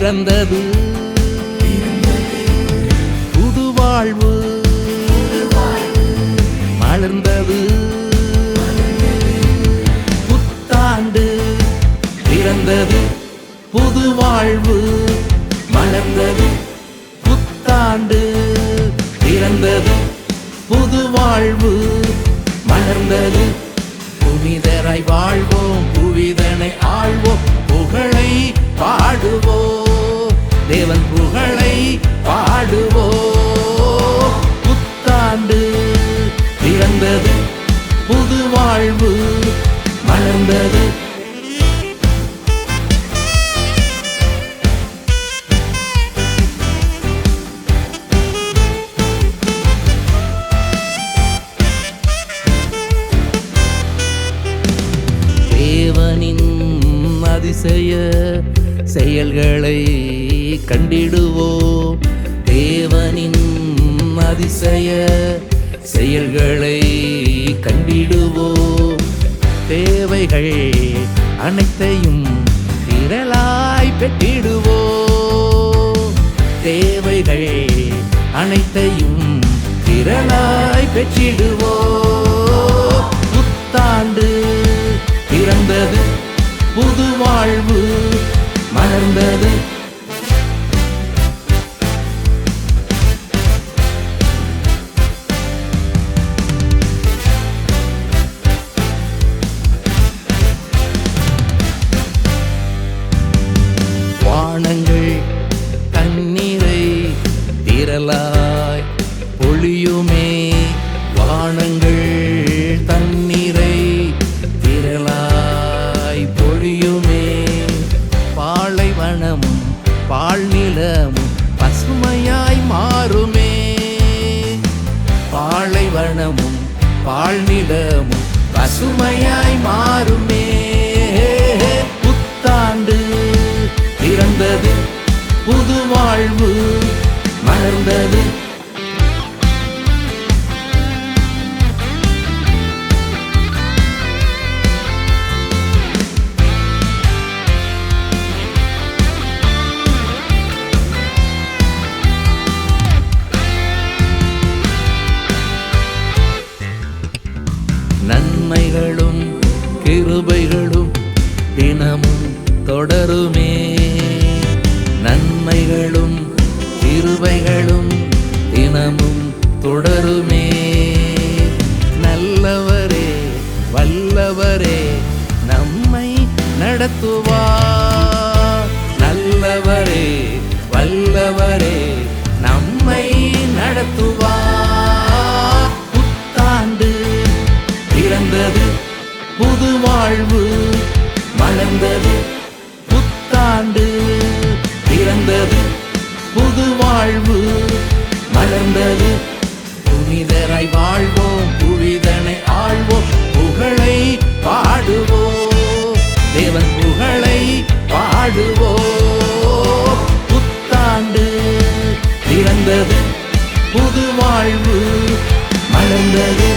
பிறந்தது புது வாழ்வு மலர்ந்தது புத்தாண்டு பிறந்தது புது வாழ்வு மலர்ந்தது புத்தாண்டு பிறந்தது புது வாழ்வு மலர்ந்தது புனிதராய் வாழ்வோம் புவிதனை ஆழ்வோம் புகழை பாடுவோம் தேவன் புகழை பாடுவோம் புத்தாண்டு பிறந்தது புது வாழ்வு மலர்ந்தது தேவனின் அதிசய செயல்களை கண்டிடுவோம் தேவனின் அதிசய செயல்களை கண்டிடுவோம் தேவைகள் அனைத்தையும் திரளாய் பெற்றிடுவோம் தேவைகள் அனைத்தையும் திரளாய் பெற்றிடுவோம் புத்தாண்டு பிறந்தது புது வாழ்வு மலர்ந்தது வானங்கள் தண்ணீரை திரளாய் பொழியுமே வானங்கள் தண்ணீரை திரளாய் பொழியுமே பாலைவனமும் பாழ்நிலமும் பசுமையாய் மாறுமே பாலைவனமும் பாழ்நிலமும் பசுமையாய் மாறுமே புத்தாண்டு பிறந்தது புது வாழ்வு மலர்ந்தது நன்மைகளும் கிருபைகளும் தினமும் தொடருமே நன்மைகளும் கிருபைகளும் தினமும் தொடருமே நல்லவரே வல்லவரே நம்மை நடத்துவார் நல்லவரே வல்லவரே நம்மை நடத்துவார் புத்தாண்டு பிறந்தது புது வாழ்வு மலர்ந்தது புத்தாண்டு பிறந்தது புது வாழ்வு மலர்ந்தது புனிதராய் வாழ்வோம் புவிதனை ஆழ்வோம் புகழை பாடுவோம் தேவன் புகழை பாடுவோம் புத்தாண்டு பிறந்தது புது வாழ்வு மலர்ந்தது